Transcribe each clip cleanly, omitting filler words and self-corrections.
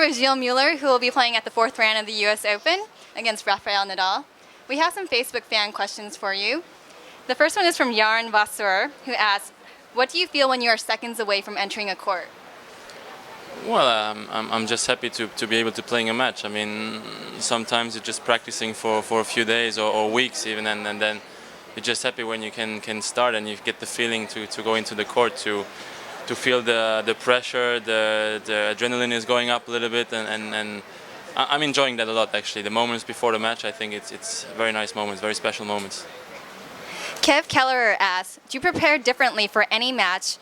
here with Muller, who will be playing at the fourth round of the U.S. Open against Rafael Nadal. We have some Facebook fan questions for you. The first one is from Yarn Vasseur, who asks, what do you feel when you are seconds away from entering a court? Well, I'm just happy to be able to playing a match. I mean, sometimes you're just practicing for a few days or weeks even, and then you're just happy when you can start and you get the feeling to go into the court, to feel the pressure, the adrenaline is going up a little bit, and I'm enjoying that a lot actually. The moments before the match, I think it's very nice moments, very special moments. Kev Keller asks, do you prepare differently for a match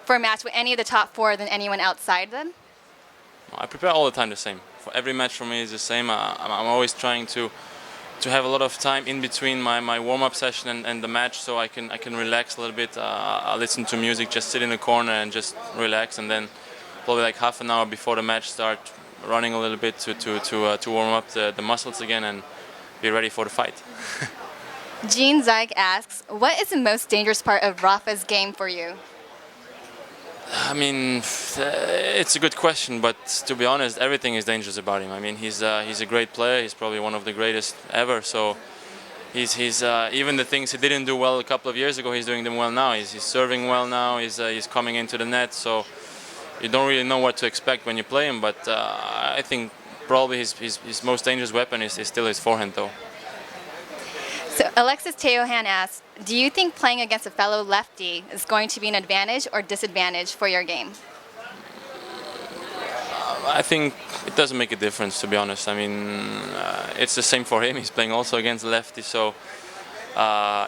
with any of the top four than anyone outside them? I prepare all the time the same. For every match for me is the same. I'm always trying to have a lot of time in between my warm-up session and the match, so I can relax a little bit. I listen to music, just sit in the corner and just relax, and then probably like half an hour before the match start running a little bit to warm up the muscles again and be ready for the fight. Gene Zeig asks, what is the most dangerous part of Rafa's game for you? I mean, it's a good question, but to be honest, everything is dangerous about him. I mean, he's a great player. He's probably one of the greatest ever. So he's even the things he didn't do well a couple of years ago, he's doing them well now. He's serving well now. He's coming into the net. So you don't really know what to expect when you play him. But I think probably his most dangerous weapon is still his forehand, though. So Alexis Teohan asks, do you think playing against a fellow lefty is going to be an advantage or disadvantage for your game? I think it doesn't make a difference, to be honest. I mean, it's the same for him. He's playing also against a lefty, so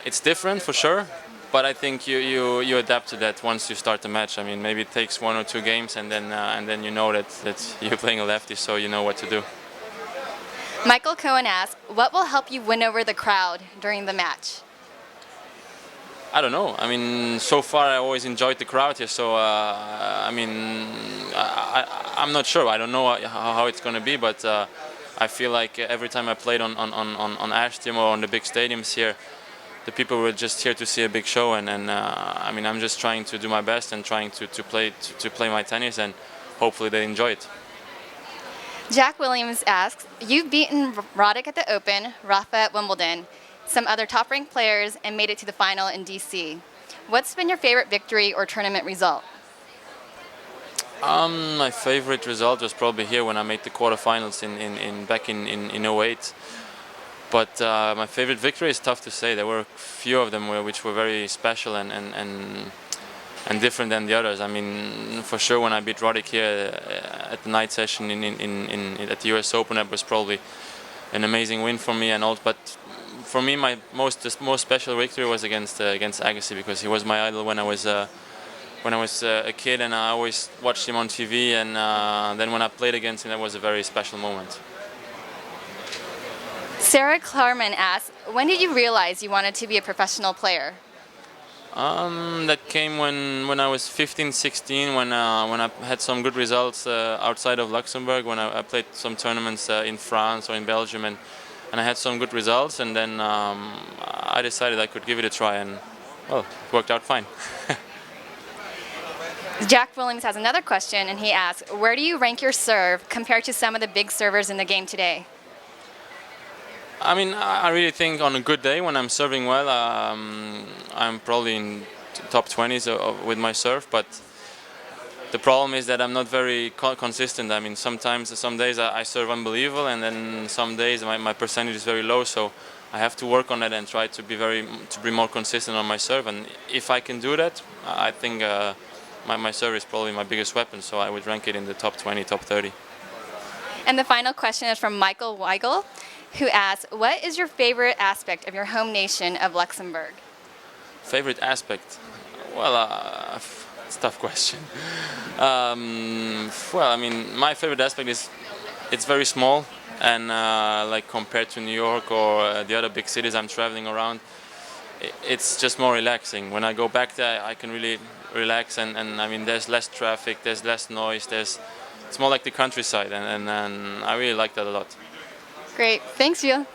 it's different for sure. But I think you adapt to that once you start the match. I mean, maybe it takes 1 or 2 games, and then you know that you're playing a lefty, so you know what to do. Michael Cohen asks, what will help you win over the crowd during the match? I don't know. I mean, so far I always enjoyed the crowd here, so I mean, I'm not sure. I don't know how it's going to be, but I feel like every time I played on Ashton or on the big stadiums here, the people were just here to see a big show, and I mean, I'm just trying to do my best and trying to play my tennis, and hopefully they enjoy it. Jack Williams asks, you've beaten Roddick at the Open, Rafa at Wimbledon, some other top-ranked players, and made it to the final in D.C. What's been your favorite victory or tournament result? My favorite result was probably here when I made the quarterfinals back in 08. But my favorite victory is tough to say. There were a few of them which were very special and different than the others. I mean, for sure, when I beat Roddick here at the night session at the U.S. Open, that was probably an amazing win for me. But for me, my most special victory was against Agassi, because he was my idol when I was a kid, and I always watched him on TV. And then when I played against him, that was a very special moment. Sarah Klarman asks, when did you realize you wanted to be a professional player? That came when I was 15, 16, when I had some good results outside of Luxembourg, when I played some tournaments in France or in Belgium, and I had some good results, and then I decided I could give it a try, and well, it worked out fine. Jack Williams has another question, and he asks, where do you rank your serve compared to some of the big servers in the game today? I mean, I really think on a good day, when I'm serving well, I'm probably in top 20s with my serve, but the problem is that I'm not very consistent. I mean, some days I serve unbelievable, and then some days my percentage is very low, so I have to work on that and try to be more consistent on my serve. And if I can do that, I think my serve is probably my biggest weapon, so I would rank it in the top 20, top 30. And the final question is from Michael Weigel, who asks, what is your favorite aspect of your home nation of Luxembourg? Favorite aspect? Well, it's a tough question. Well, I mean, my favorite aspect is it's very small, and like compared to New York or the other big cities I'm traveling around, it's just more relaxing. When I go back there, I can really relax, and I mean, there's less traffic, there's less noise, it's more like the countryside, and I really like that a lot. Great. Thanks, Gilles.